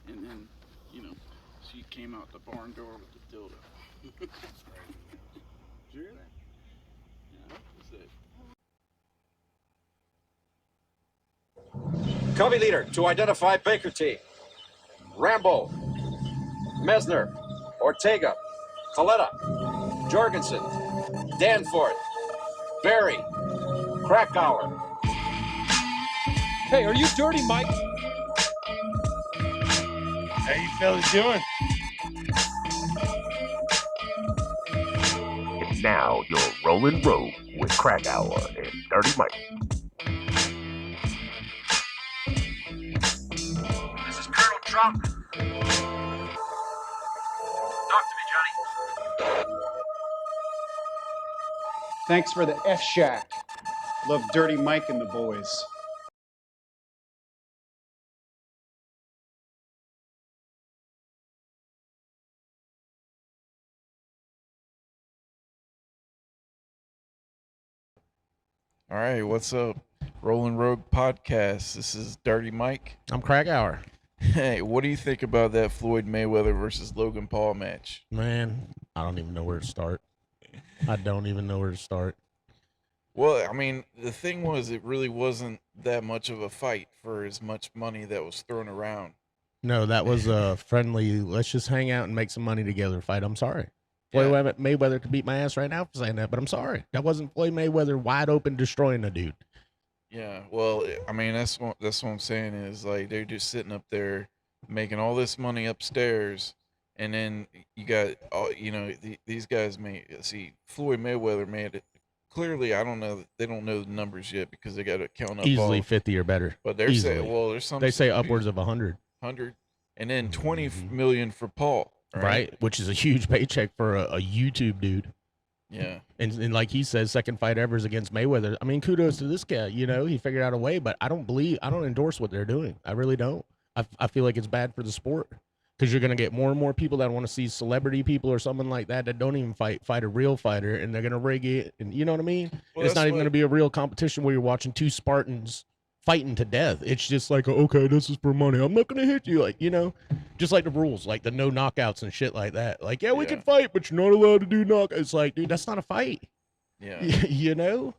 and then, you know, she came out the barn door with the dildo. Did you hear that? Yeah, that's it. Covey leader to identify Baker T. Rambo, Mesner, Ortega, Coletta, Jorgensen, Danforth, Barry, CrackHour. Hey, are you Dirty Mike? How you fellas doing? And now you're rolling road with CrackHour and Dirty Mike. This is Colonel Trump. Talk to me, Johnny. Thanks for the F Shack. Love Dirty Mike and the boys. All right, what's up? Rolling Rogue Podcast. This is Dirty Mike. I'm CrackHour. Hey, what do you think about that Floyd Mayweather versus Logan Paul match? Man, I don't even know where to start. I don't even know where to start. Well, I mean, the thing was, it really wasn't that much of a fight for as much money that was thrown around. No, that was a friendly, let's just hang out and make some money together fight. I'm sorry. Yeah. Floyd Mayweather could beat my ass right now for saying that, but I'm sorry. That wasn't Floyd Mayweather wide open destroying a dude. Yeah, well, I mean, that's what I'm saying is, like, they're just sitting up there making all this money upstairs, and then you got all, you know, these guys Floyd Mayweather made it. Clearly, I don't know. They don't know the numbers yet because they got to count up Easily all, 50 or better. But they're Easily. saying, well, there's some. They say upwards of 100. 100, and then 20 million for Paul. Right, which is a huge paycheck for a YouTube dude. Yeah. And like he says, second fight ever is against Mayweather. I mean, kudos to this guy. You know, he figured out a way, but I don't endorse what they're doing. I really don't. I feel like it's bad for the sport because you're going to get more and more people that want to see celebrity people or something like that don't even fight a real fighter, and they're going to rig it. And you know what I mean? Well, it's not even going to be a real competition where you're watching two Spartans fighting to death. It's just like, okay, this is for money. I'm not going to hit you. Like, you know, just like the rules, like the no knockouts and shit like that. Like, yeah, we can fight, but you're not allowed to do knockouts. It's like, dude, that's not a fight. Yeah. You know?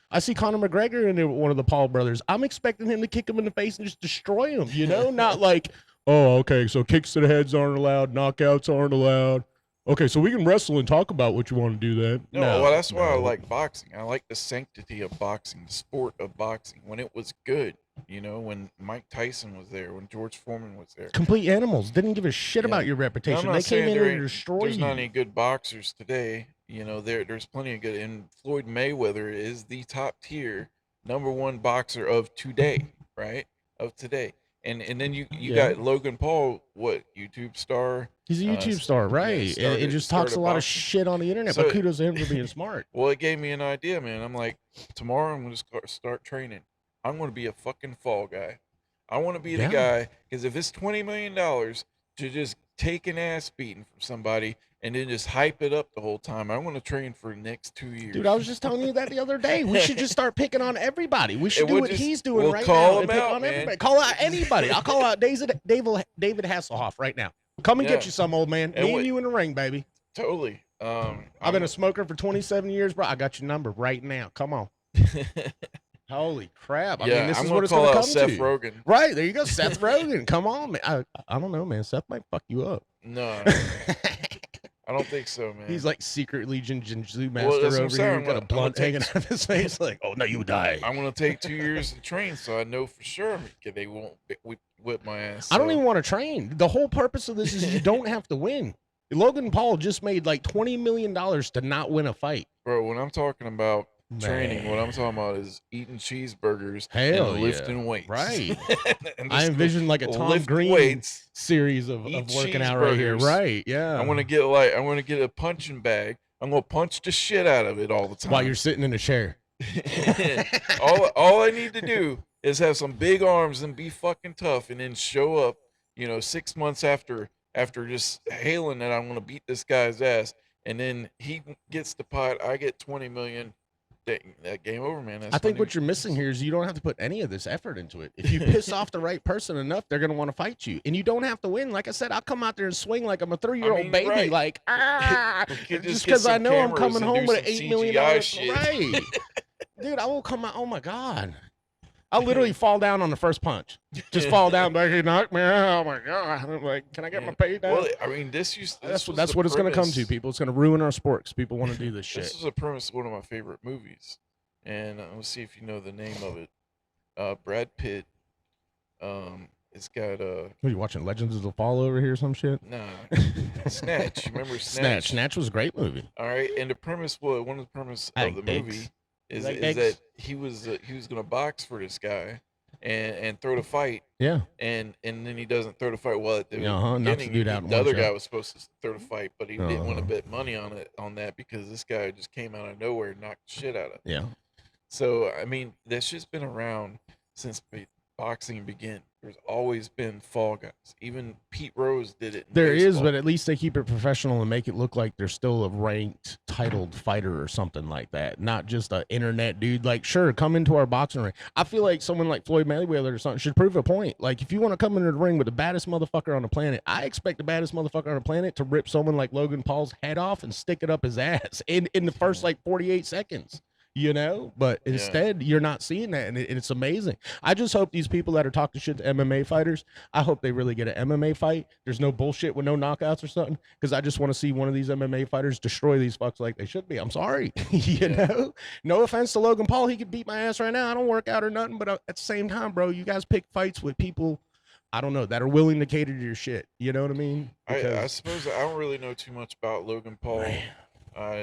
I see Conor McGregor in one of the Paul brothers. I'm expecting him to kick him in the face and just destroy him, you know? Not like, oh, okay, so kicks to the heads aren't allowed, knockouts aren't allowed. Okay, so we can wrestle and talk about what you want to do then. No, well, that's why I like boxing. I like the sanctity of boxing, the sport of boxing. When it was good, you know, when Mike Tyson was there, when George Foreman was there. Complete animals. Didn't give a shit about your reputation. They came in and destroyed you. There's not any good boxers today. You know, there's plenty of good. And Floyd Mayweather is the top tier, #1 boxer of today, right? Of today. And then you got Logan Paul, what, YouTube star? He's a YouTube star, right? Yeah, and it just talks a lot of shit on the internet, but kudos to him for being smart. Well, it gave me an idea, man. I'm like, tomorrow I'm going to start training. I'm going to be a fucking fall guy. I want to be the guy, because if it's $20 million to just take an ass beating from somebody and then just hype it up the whole time, I want to train for the next 2 years. Dude, I was just telling you that the other day. We should just start picking on everybody. We should do what he's doing we'll right call now him and pick out, on man. everybody. Call out anybody. I'll call out David Hasselhoff right now. Come and get you some, old man. Me and you in the ring, baby. Totally. I've been a smoker for 27 years, bro. I got your number right now. Come on. Holy crap. I mean, this is what it's going to come Seth to. Rogen. Right, there you go. Seth Rogen. Come on, man. I don't know, man. Seth might fuck you up. No. I don't think so, man. He's like secret Legion Jinjitsu master over here. Got a blunt hanging out of his face. Like, oh, no, you die. I'm going to take 2 years to train, so I know for sure they won't whip my ass. I don't even want to train. The whole purpose of this is you don't have to win. Logan Paul just made like $20 million to not win a fight. Bro, when I'm talking about training, what I'm talking about is eating cheeseburgers and lifting weights. Right. I envision like a Tom Green series of working out right here. Right. Yeah. I want to get a punching bag. I'm going to punch the shit out of it all the time. While you're sitting in a chair. all I need to do is have some big arms and be fucking tough, and then show up, 6 months after just hailing that I'm going to beat this guy's ass, and then he gets the pot, I get 20 million. that game over, man. That's I think funny. what you're missing here is you don't have to put any of this effort into it. If you piss off the right person enough, they're gonna want to fight you, and you don't have to win. Like I said, I'll come out there and swing like I'm a 3-year-old mean, baby, right. like could just get because I some know I'm cameras coming and home do with an some $8 million CGI shit. right, dude. I will come out. Oh my god. I'll literally fall down on the first punch. Just fall down, like he knocked me out. Oh my god! I'm like, can I get my pay down? Well, I mean, this that's was that's the what it's going to come to, premise- people. It's going to ruin our sport because people want to do this shit. This is a premise of one of my favorite movies, and let's see if you know the name of it. Brad Pitt. It's got What are you watching? Legends of the Fall over here or some shit? nah, Snatch. You remember Snatch? Snatch was a great movie. All right, and the premise, well, one of the premise I of the like eggs. movie is, Like is eggs? that he was gonna box for this guy, and throw the fight, Yeah. and then he doesn't throw the fight. Well, at the Knocks the beginning, dude out in the one other shot. guy was supposed to throw the fight, but he didn't want to Uh-huh. bet money on that because this guy just came out of nowhere and knocked the shit out of him. Yeah. So I mean, that's just been around since boxing began. There's always been fall guys. Even Pete Rose did it. In There is, baseball. but at least they keep it professional and make it look like they're still a ranked, titled fighter or something like that. Not just an internet dude. Like, sure, come into our boxing ring. I feel like someone like Floyd Mayweather or something should prove a point. Like, if you want to come into the ring with the baddest motherfucker on the planet, I expect the baddest motherfucker on the planet to rip someone like Logan Paul's head off and stick it up his ass in the first like 48 seconds. You know, but Yeah. instead you're not seeing that, and it's amazing. I just hope these people that are talking shit to MMA fighters, I hope they really get an MMA fight. There's no bullshit with no knockouts or something, because I just want to see one of these MMA fighters destroy these fucks like they should be. I'm sorry, you know. No offense to Logan Paul, he could beat my ass right now. I don't work out or nothing, but at the same time, bro, you guys pick fights with people, I don't know, that are willing to cater to your shit. You know what I mean? I suppose I don't really know too much about Logan Paul.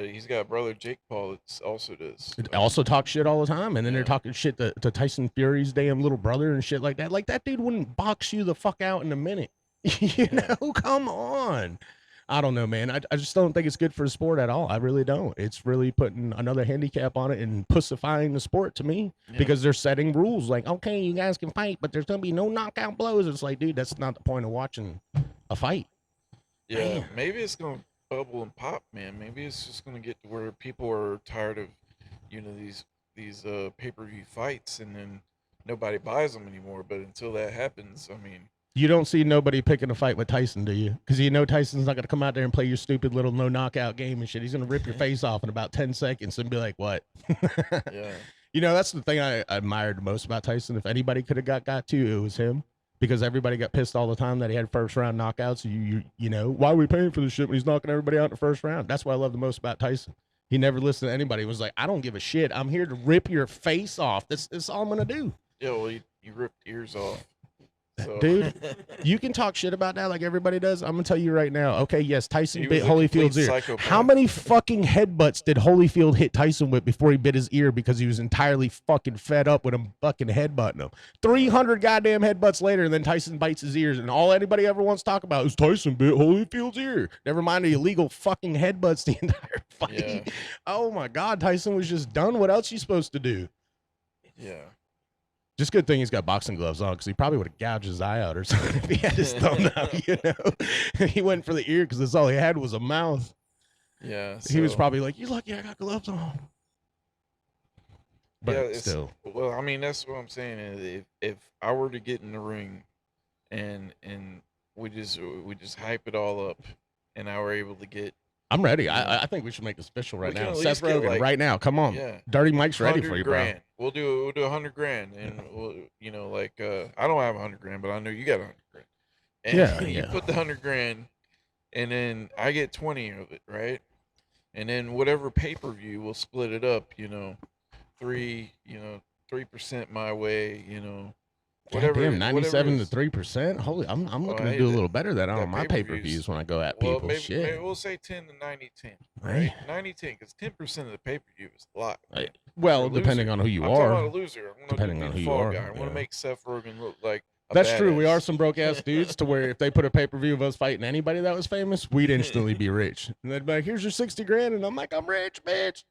He's got a brother, Jake Paul, that also does. Also talk shit all the time, and then they're Yeah. talking shit to Tyson Fury's damn little brother and shit like that. Like, that dude wouldn't box you the fuck out in a minute. You know, come on. I don't know, man. I just don't think it's good for the sport at all. I really don't. It's really putting another handicap on it and pussifying the sport to me, Yeah. because they're setting rules like, okay, you guys can fight, but there's gonna be no knockout blows. It's like, dude, that's not the point of watching a fight. Yeah, Man. maybe it's gonna bubble and pop, man. Maybe it's just gonna get to where people are tired of, these pay-per-view fights, and then nobody buys them anymore. But until that happens, I mean, You don't see nobody picking a fight with Tyson, do you? Because you know Tyson's not going to come out there and play your stupid little no knockout game and shit. He's going to rip your face off in about 10 seconds and be like, what? yeah, You know, that's the thing I admired most about Tyson. If anybody could have got to, it was him. Because everybody got pissed all the time that he had first round knockouts. You know, why are we paying for this shit when he's knocking everybody out in the first round? That's what I love the most about Tyson. He never listened to anybody. He was like, I don't give a shit. I'm here to rip your face off. That's all I'm going to do. yeah. Well, you ripped ears off, so. Dude, you can talk shit about that like everybody does. I'm gonna tell you right now. Okay, yes, Tyson He bit was a Holyfield's complete ear. psychopath. How many fucking headbutts did Holyfield hit Tyson with before he bit his ear because he was entirely fucking fed up with him fucking headbutting him? 300 goddamn headbutts later, and then Tyson bites his ears, and all anybody ever wants to talk about is Tyson bit Holyfield's ear. Never mind the illegal fucking headbutts the entire fight. Yeah. Oh my God, Tyson was just done. What else you supposed to do? Yeah. Just good thing he's got boxing gloves on, because he probably would have gouged his eye out or something if he had his thumb out, you know. He went for the ear because that's all he had was a mouth. Yeah. He was so- probably like, "You lucky I got gloves on." But yeah, it's- still, Well, I mean, that's what I'm saying. Is if I were to get in the ring, and we just hype it all up, and I were able to get I'm ready. I think we should make this official right We can now. at Seth least get, Rogen, like- right now. Come on, yeah. Dirty Mike's ready 100 for you, grand. bro. We'll do 100 grand, and we'll, I don't have 100 grand, but I know you got 100 grand. And Yeah, you yeah. put the 100 grand, and then I get 20 of it, right? And then whatever pay-per-view, we'll split it up. 3% my way. Whatever. Damn, 97 to is- 3%. Holy, I'm looking to hey, do a that- little better than that that on my pay-per-views- pay-per-views when I go at Well, people. maybe Shit. we'll say 10 to 90-10, Right. right? 90-10, because 10% of the pay-per-view is a lot. Right. Well, You're a depending loser. on who you I'm talking are. about a loser. I want to Depending be on the who you fall are, guy. I want yeah. to make Seth Rogen look like a That's true. We badass. are some broke ass dudes to where if they put a pay per view of us fighting anybody that was famous, we'd instantly be rich. And they'd be like, "Here's your 60 grand," and I'm like, "I'm rich, bitch."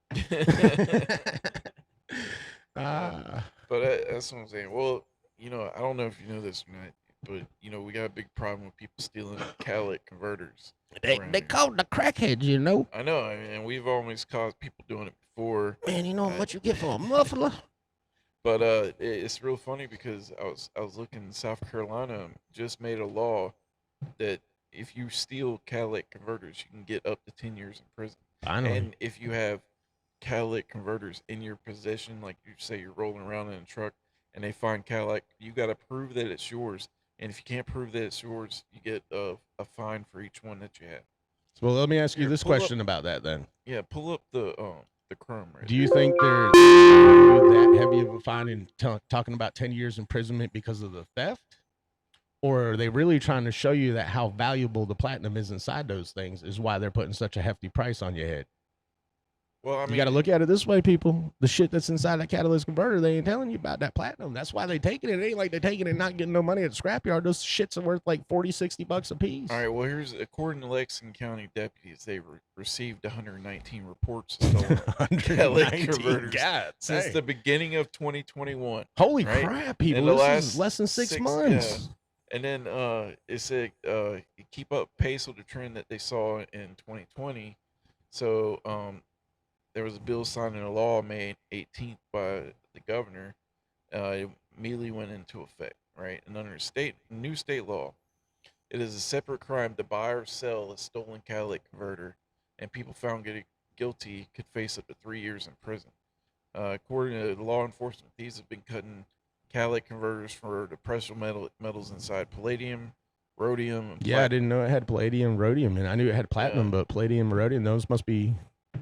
Ah, But that's what I'm saying. Well, I don't know if you know this or not, but you know, we got a big problem with people stealing catalytic converters. They around they here. call it the crackheads, you know. I know, and we've always caught people doing it before. Man, you know how Uh, much you get for a muffler? But it's real funny because I was looking. South Carolina just made a law that if you steal catalytic converters, you can get up to 10 years in prison. Finally. And if you have catalytic converters in your possession, like you say you're rolling around in a truck and they find catalytic, you got to prove that it's yours. And if you can't prove that it's yours, you get a fine for each one that you have. Well, let me ask you Here, this pull up- question about that then. Yeah, pull up the Chrome right Do you there. think they're that heavy of a fine and talking about 10 years imprisonment because of the theft? Or are they really trying to show you that how valuable the platinum is inside those things is why they're putting such a hefty price on your head? Well, I mean, You got to look at it this way, people. The shit that's inside that catalyst converter, they ain't telling you about that platinum. That's why they taking it. It ain't like they taking it and not getting no money at the scrapyard. Those shits are worth like 40, 60 bucks a piece. All right. Well, here's according to Lexington County deputies, they received 119 reports of stolen catalytic 119, converters God, since dang. the beginning of 2021. Holy right? crap, In people. the This last is less than six six- months. And then it said keep up pace with the trend that they saw in 2020. So there was a bill signed into law May 18th by the governor. It immediately went into effect, right? And under new state law, it is a separate crime to buy or sell a stolen catalytic converter, and people found guilty could face up to 3 years in prison. According to law enforcement, these have been cutting catalytic converters for the precious metals inside palladium, rhodium, and Yeah, I didn't know it had palladium, rhodium, and I knew it had platinum, but palladium, rhodium, those must be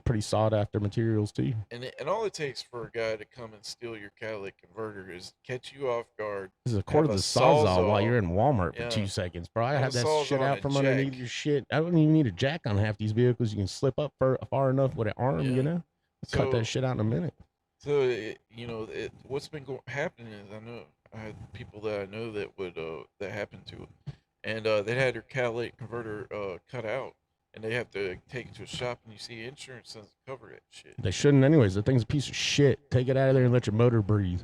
pretty sought after materials too. And all it takes for a guy to come and steal your catalytic converter is catch you off guard. This is a quarter of have the a sawzall while Sawzall. you're in Walmart for Yeah. 2 seconds, bro. I Have have a that Sawzall shit and out a from underneath jack. your shit. I don't even need a jack on half these vehicles. You can slip up far enough with an arm, Yeah. you know? Cut So- that shit out in a minute. So what's been happening is I had people that I know that would that happened to it, and they had their catalytic converter cut out, and they have to take it to a shop, and you see insurance doesn't cover that shit. They shouldn't anyways. The thing's a piece of shit. Take it out of there and let your motor breathe.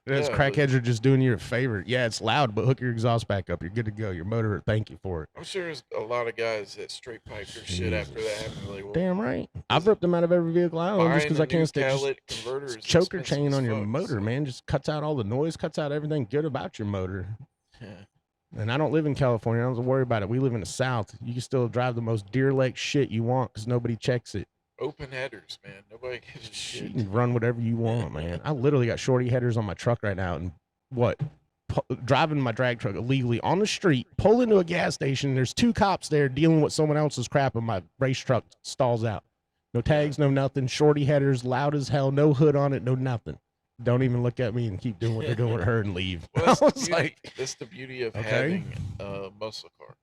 Those Yeah, crackheads are just doing you a favor. Yeah, it's loud, but hook your exhaust back up. You're good to go. Your motor, thank you for it. I'm sure there's a lot of guys that straight pipe their shit after that Jesus. happened. Like, well, Damn right. I've ripped them out of every vehicle I own just buying because a I new can't stay. catalytic Just converter is choker expensive chain as on your fuck, motor, so- man. Just cuts out all the noise, cuts out everything good about your motor. Yeah. And I don't live in California. I don't have to worry about it. We live in the South. You can still drive the most Deer Lake shit you want because nobody checks it. Open headers, man. Nobody gives a You shit. can run whatever you want, man. I literally got shorty headers on my truck right now, and driving my drag truck illegally on the street, pull into a gas station. There's 2 cops there dealing with someone else's crap, and my race truck stalls out. No tags, no nothing. Shorty headers, loud as hell, no hood on it, no nothing. Don't even look at me and keep doing what they're doing with her and leave. Well, I that's, the was beauty, like, that's the beauty of Okay. having a muscle car.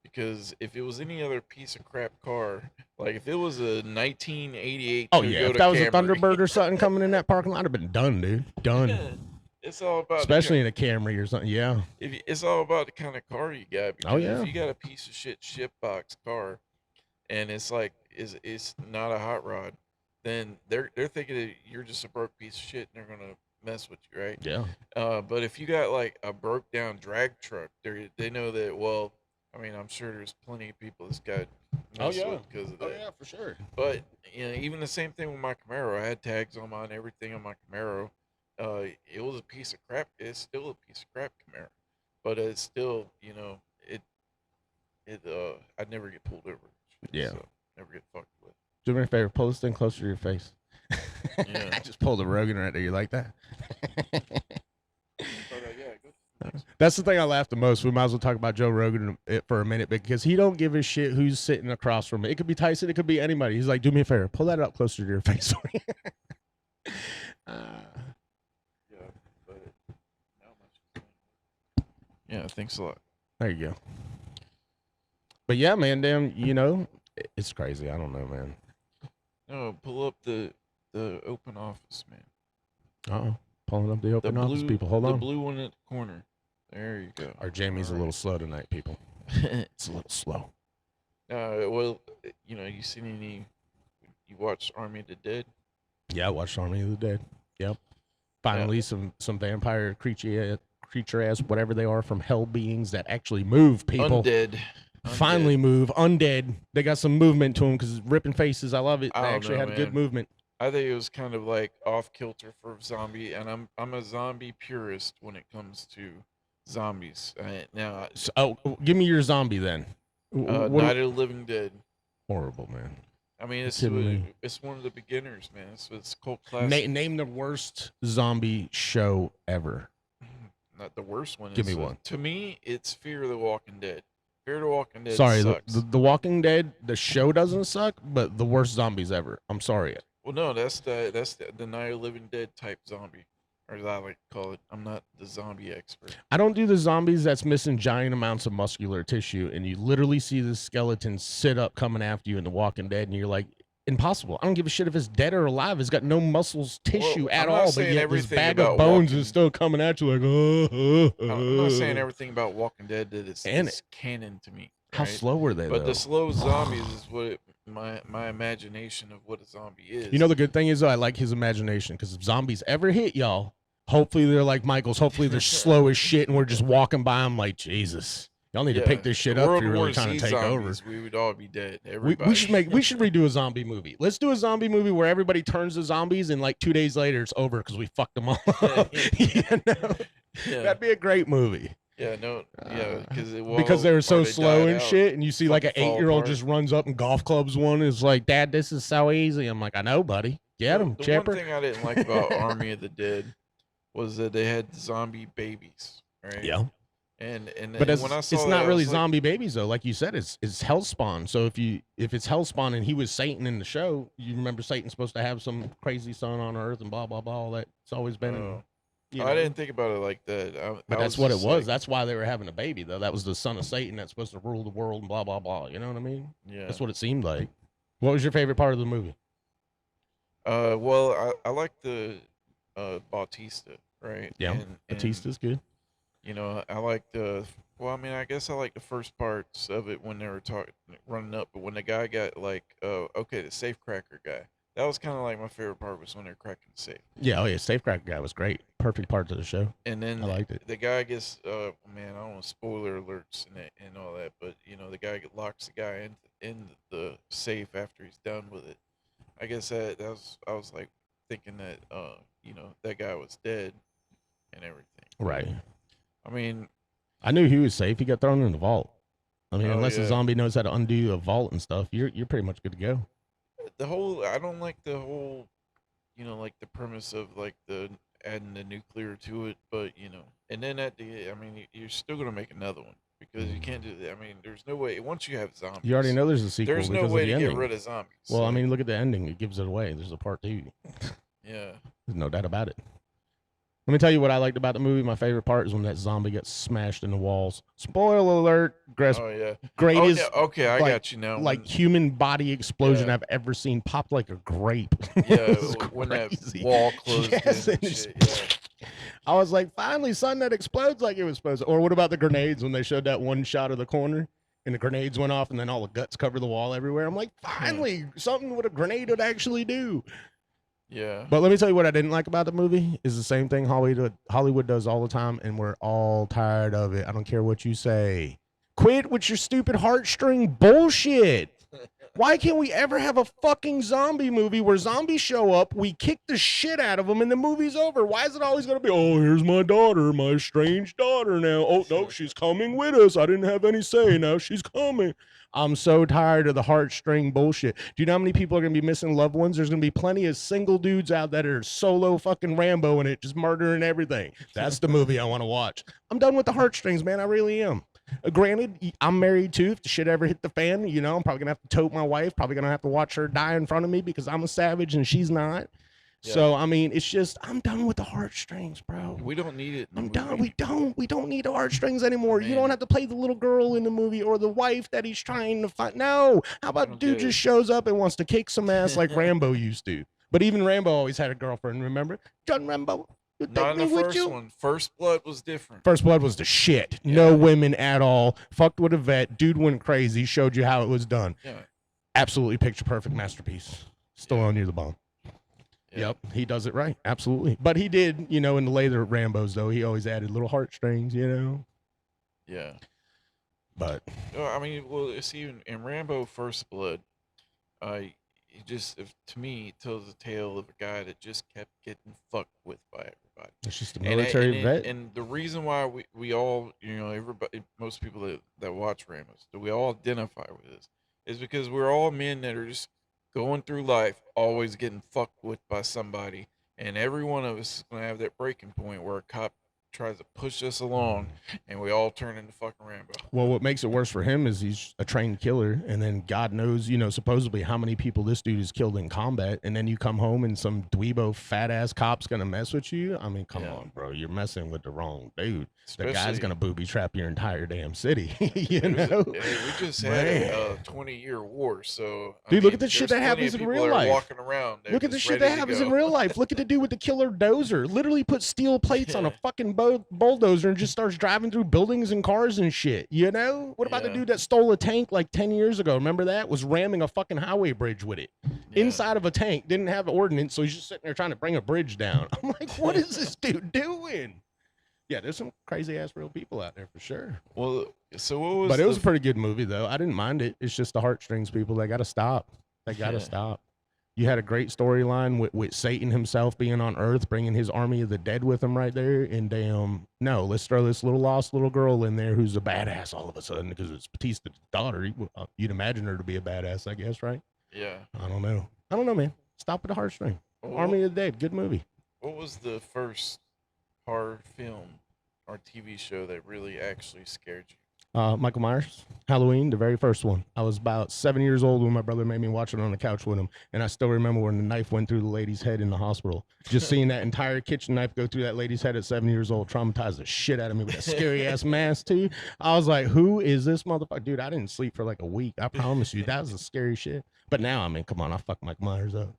Because if it was any other piece of crap car, like if it was a 1988 oh yeah, if Toyota that was a Camry, Thunderbird or something coming in that parking lot, I'd have been done, dude. Done. it's all about Especially in a Camry or something. Yeah. it's all about the kind of car you got. Because Oh, yeah. if you got a piece of shit box car, and it's like it's not a hot rod, then they're thinking that you're just a broke piece of shit, and they're gonna mess with you, right? Yeah. But if you got like a broke down drag truck, they know that. Well, I mean, I'm sure there's plenty of people that's got messed with because of that. for sure. But even the same thing with my Camaro. I had tags on mine, everything on my Camaro. It was a piece of crap. It's still a piece of crap Camaro, but it's still, I'd never get pulled over. Yeah. So, never get fucked with. Do me a favor, pull this thing closer to your face. Yeah. I just pulled a Rogan right there. You like that? But yeah, good. That's the thing I laugh the most. We might as well talk about Joe Rogan for a minute because he don't give a shit who's sitting across from me. It could be Tyson. It could be anybody. He's like, do me a favor. Pull that up closer to your face. Yeah, but not much. Yeah, thanks a lot. There you go. But yeah, man, damn, it's crazy. I don't know, man. No, pull up the open office, man. Uh-oh. Pulling up the open office, people. Hold the on. blue one at the corner. There you go. Our Jamie's a little slow tonight, people. It's a little slow. Well, you seen you watched Army of the Dead? Yeah, I watched Army of the Dead. Yep. Finally, some vampire creature ass, whatever they are, from hell beings that actually move people. Undead. Finally move. Undead. They got some movement to them because ripping faces. I love it. They I don't actually know, had good man. movement. I think it was kind of like off kilter for zombie, and I'm a zombie purist when it comes to zombies. Now, So, give me your zombie then. Night of the Living Dead. Horrible, man. I mean, it's Kidding me. it's one of the beginners, man. It's cult classic. Name the worst zombie show ever. Not the worst one. Give It's, me one. To me, it's Fear of the Walking Dead. Fear of the Walking Dead Sorry, sucks. the Walking Dead, the show doesn't suck, but the worst zombies ever. I'm sorry. Well, no, that's the Night of the Living Dead type zombie, or as I like to call it. I'm not the zombie expert. I don't do the zombies that's missing giant amounts of muscular tissue, and you literally see the skeleton sit up coming after you in The Walking Dead, and you're like, impossible. I don't give a shit if it's dead or alive. It's got no muscles, tissue at I'm not all, but saying yet this everything bag of about bones Walking- is still coming at you like, I'm not saying everything about Walking Dead that is And is canon to me. How right? slow were they, But though? the slow zombies is what my imagination of what a zombie is. You know, the good thing is, though, I like his imagination, because if zombies ever hit y'all, hopefully they're like Michael's. Hopefully they're slow as shit, and we're just walking by them like, Jesus. Y'all need to pick this shit up if you're really trying to take over. We would all be dead. We should redo a zombie movie. Let's do a zombie movie where everybody turns to zombies and like 2 days later it's over because we fucked them all up. You know? Yeah. That'd be a great movie. Yeah, no, yeah, Because they were so slow and out, shit, and you see like an fucking fall 8-year-old apart. just runs up and golf clubs one. Is like, Dad, this is so easy. I'm like, I know, buddy. Get him, The Chipper. one thing I didn't like about Army of the Dead was that they had zombie babies, right? Yeah. And But when I saw it's that, not I really was like, zombie babies though. Like you said, it's Hellspawn. So if it's Hellspawn and he was Satan in the show, you remember Satan's supposed to have some crazy son on Earth and blah blah blah. All that it's always been. Oh. You I know. didn't think about it like that. But I that's what it just was. like, That's why they were having a baby though. That was the son of Satan that's supposed to rule the world and blah blah blah. You know what I mean? yeah. That's what it seemed like. What was your favorite part of the movie? Well, I like the Bautista, right? Yeah, and, Batista's good. You know, I like the. Well, I mean, I guess I like the first parts of it when they were running up, but when the guy got like, okay, the safe cracker guy, that was kind of like my favorite part was when they're cracking the safe. Yeah, oh yeah, Safecracker guy was great. Perfect part of the show. And then I liked it. the guy gets, man, I don't want spoiler alerts and all that, but you know, the guy locks the guy in the safe after he's done with it. I guess I was like thinking that, you know, that guy was dead and everything. Right. I mean, I knew he was safe. He got thrown in the vault. I mean, Oh, unless a yeah. zombie knows how to undo a vault and stuff, you're pretty much good to go. I don't like the whole, you know, like the premise of like the adding the nuclear to it, but you know, and then I mean, you're still gonna make another one because you can't do that. I mean, there's no way once you have zombies. You already know there's a sequel There's no because way of the to ending. get rid of zombies. Well, I Like, mean, look at the ending. It gives it away. There's a part 2. yeah. There's no doubt about it. Let me tell you what I liked about the movie. My favorite part is when that zombie gets smashed in the walls. Spoiler alert. Oh yeah. Greatest Oh, yeah, okay, I like- got you now. like human body explosion Yeah. I've ever seen. Popped like a grape. Yeah, It was when that crazy. wall closed Yes, in and and it's- shit, yeah. I was like, finally, son, that explodes like it was supposed to. Or what about the grenades when they showed that one shot of the corner and the grenades went off and then all the guts cover the wall everywhere? I'm like, finally, something what a grenade would actually do. Yeah. But let me tell you what I didn't like about the movie is the same thing Hollywood does all the time, and we're all tired of it. I don't care what you say. Quit with your stupid heartstring bullshit. Why can't we ever have a fucking zombie movie where zombies show up, we kick the shit out of them, and the movie's over? Why is it always going to be, oh, here's my daughter, my strange daughter now. Oh, no, she's coming with us. I didn't have any say. Now she's coming. I'm so tired of the heartstring bullshit. Do you know how many people are going to be missing loved ones? There's going to be plenty of single dudes out that are solo fucking Rambo in it, just murdering everything. That's the movie I want to watch. I'm done with the heartstrings, man. I really am. Granted, I'm married too. If the shit ever hit the fan, you know, I'm probably gonna have to tote my wife. Probably gonna have to watch her die in front of me because I'm a savage and she's not. Yeah. So I mean, it's just I'm done with the heartstrings, bro. We don't need it. in the I'm done. movie. We don't need the heartstrings anymore. You Man. don't have to play the little girl in the movie or the wife that he's trying to find. No. How about don't dude get it. just shows up and wants to kick some ass like Rambo used to? But even Rambo always had a girlfriend. Remember, John Rambo. You Not take in me the with first you? one. First Blood was different. First Blood was the shit. Yeah. No women at all. Fucked with a vet. Dude went crazy. Showed you how it was done. Yeah. Absolutely picture perfect masterpiece. Still on you the bomb. Yeah. Yep, he does it right. Absolutely. But he did, in the later Rambos, though, he always added little heartstrings, Yeah. But I mean, well, see, in Rambo First Blood, it just, to me, it tells the tale of a guy that just kept getting fucked with by everybody. it's just a And, military vet. and the reason why we all, everybody, most people that watch Rambos, that we all identify with this, is because we're all men that are just going through life, always getting fucked with by somebody. And every one of us is going to have that breaking point where a cop tries to push us along and we all turn into fucking Rambo. Well, what makes it worse for him is he's a trained killer, and then God knows, supposedly how many people this dude has killed in combat, and then you come home and some dweebo fat ass cop's gonna mess with you. I mean, come on, bro, you're messing with the wrong dude. The guy's Especially- gonna booby trap your entire damn city. you It was know, we just had a 20-year war, so Dude, look at the shit there's that plenty happens of in people real that are life. walking around. They're look at the just shit ready that to happens go. in real life. Look at the dude with the killer dozer. Literally put steel plates on a fucking bulldozer and just starts driving through buildings and cars and shit. What about the Yeah. dude that stole a tank like 10 years ago? Remember that? Was ramming a fucking highway bridge with it. Yeah. Inside of a tank. Didn't have ordnance, so he's just sitting there trying to bring a bridge down. I'm like, what is this dude doing? Yeah, there's some crazy ass real people out there for sure. Well, so what was? But it was a the- pretty good movie though. I didn't mind it. It's just the heartstrings people. They gotta stop. They gotta Yeah. stop. You had a great storyline with Satan himself being on Earth, bringing his army of the dead with him right there. And damn, no, let's throw this little lost little girl in there who's a badass all of a sudden because it's Batista's daughter. You'd imagine her to be a badass, I guess, right? Yeah. I don't know, man. Stop with the heartstring. Well, Army of the Dead, good movie. What was the first horror film or TV show that really actually scared you? Michael Myers, Halloween, the very first one. I was about 7 years old when my brother made me watch it on the couch with him, and I still remember when the knife went through the lady's head in the hospital. Just seeing that entire kitchen knife go through that lady's head at 7 years old traumatized the shit out of me with that scary ass mask too. I was like, "Who is this motherfucker, dude?" I didn't sleep for like a week. I promise you, that was the scary shit. But now, I mean, come on, I fuck Michael Myers up.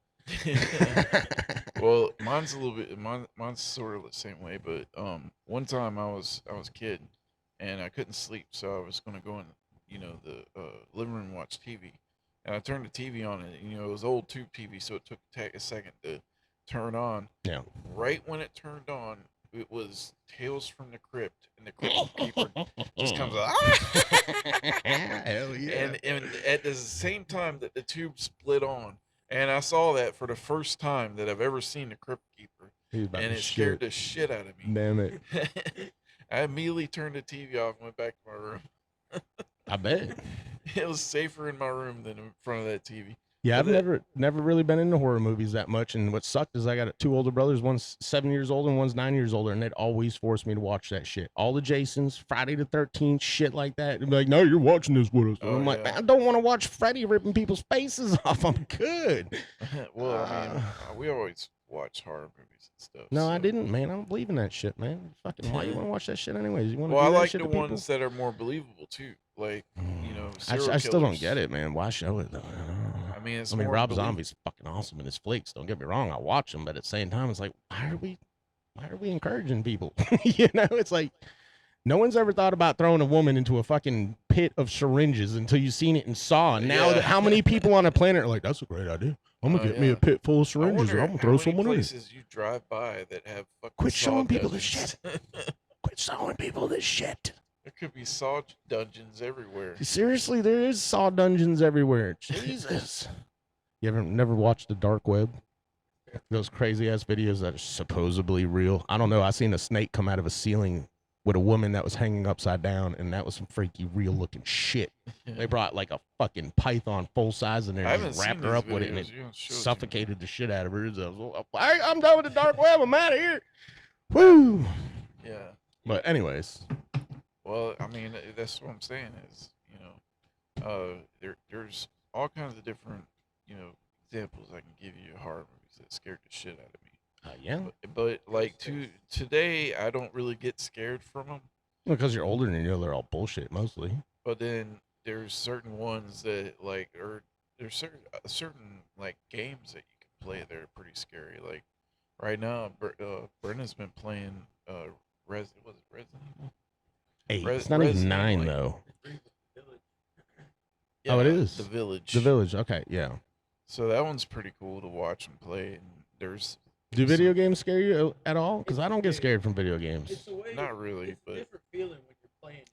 Well, mine's a little bit. Mine's sort of the same way. But one time I was a kid, and I couldn't sleep, so I was gonna go in, the living room and watch TV. And I turned the TV on, and it was old tube TV, so it took a second to turn on. Yeah. Right when it turned on, it was Tales from the Crypt, and the Crypt Keeper just comes out. Hell yeah. And at the same time that the tube split on, and I saw that for the first time that I've ever seen the Crypt Keeper, He was about and to it scared shit. the shit out of me. Damn it. I immediately turned the TV off and went back to my room. I bet. It was safer in my room than in front of that TV. Yeah, I've But never really been into horror movies that much. And what sucked is I got two older brothers. One's 7 years older and one's 9 years older, and they'd always force me to watch that shit. All the Jasons, Friday the 13th, shit like that. They'd be like, "No, you're watching this with us." And Oh, I'm like, yeah. "Man, I don't want to watch Freddy ripping people's faces off. I'm good." Well, I mean, we always watch horror movies and stuff. No, I so- didn't, man. I don't believe in that shit, man. Fucking, why you want to watch that shit anyways? You want to Well, I do that like shit the to people? ones that are more believable too. Like, I serial still don't killers. get it, man. Why show it though? I mean, it's I mean, more Rob believable. Zombie's fucking awesome in his flicks. Don't get me wrong, I watch him, but at the same time, it's like, why are we encouraging people? It's like no one's ever thought about throwing a woman into a fucking pit of syringes until you've seen it in Saw. And now, Yeah. how many people on the planet are like, "That's a great idea. I'm gonna Oh, get me yeah. a pit full of I syringes, wonder and I'm gonna how throw many someone in it." places you drive by that have fucking Quit saw showing people this dungeons. Quit showing people this shit. There could be saw dungeons everywhere. Seriously, there is Saw dungeons everywhere. Jesus. You ever never watched the dark web? Those crazy ass videos that are supposedly real. I don't know. I seen a snake come out of a ceiling with a woman that was hanging upside down, and that was some freaky, real looking shit. They brought like a fucking python full size in there I and haven't just wrapped seen her these up with it, and videos. it You don't show it to me. suffocated the shit out of her. So, I'm done with the dark web. I'm out of here. Woo. Yeah. But anyways, Well, I mean, that's what I'm saying is, there's all kinds of different, examples I can give you of horror movies that scared the shit out of me. yeah, But like today, I don't really get scared from them. because you're older and they're all bullshit mostly. But then there's certain ones that there's certain like games that you can play that are pretty scary. Like right now, Brenda's been playing Resident Evil? 8. Res- It's not Resident even 9 Evil, though. Yeah, Oh, it is? The Village. The Village. Okay, yeah. So that one's pretty cool to watch and play, and there's Do video games scare you at all? Because I don't get scared from video games. not really, but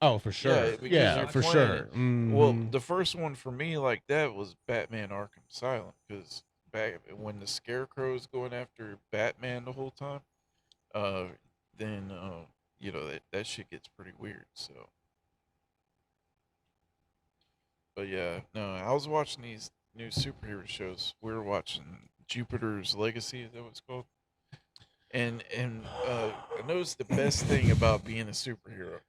Oh, for sure. because Yeah, you're for playing sure. it. Well, Mhm. the first one for me like that was Batman Arkham Asylum, because back when the Scarecrow's going after Batman the whole time, uh, then that shit gets pretty weird. So, but yeah, no, I was watching these new superhero shows. We were watching Jupiter's Legacy. Is that what it's called? And I noticed the best thing about being a superhero.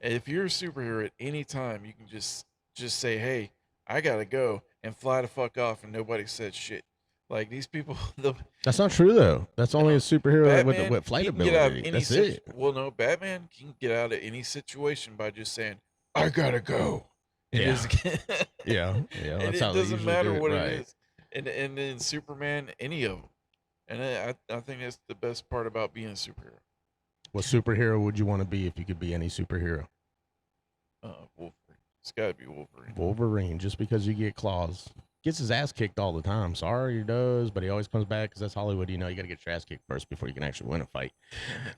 If you're a superhero at any time, you can just say, "Hey, I gotta go," and fly the fuck off, and nobody said shit. Like these people, That's not true though. That's only a superhero Batman, with flight he can get out of ability. any That's it. Well, no, Batman can get out of any situation by just saying, "I gotta go." And Yeah. just- Yeah, and that's it how they doesn't usually matter do it, what right. it is. And then Superman, any of them. And I think that's the best part about being a superhero. What superhero would you want to be if you could be any superhero? Wolverine. It's got to be Wolverine. Wolverine, just because you get claws. Gets his ass kicked all the time. Sorry, he does, but he always comes back because that's Hollywood. You know, you got to get your ass kicked first before you can actually win a fight.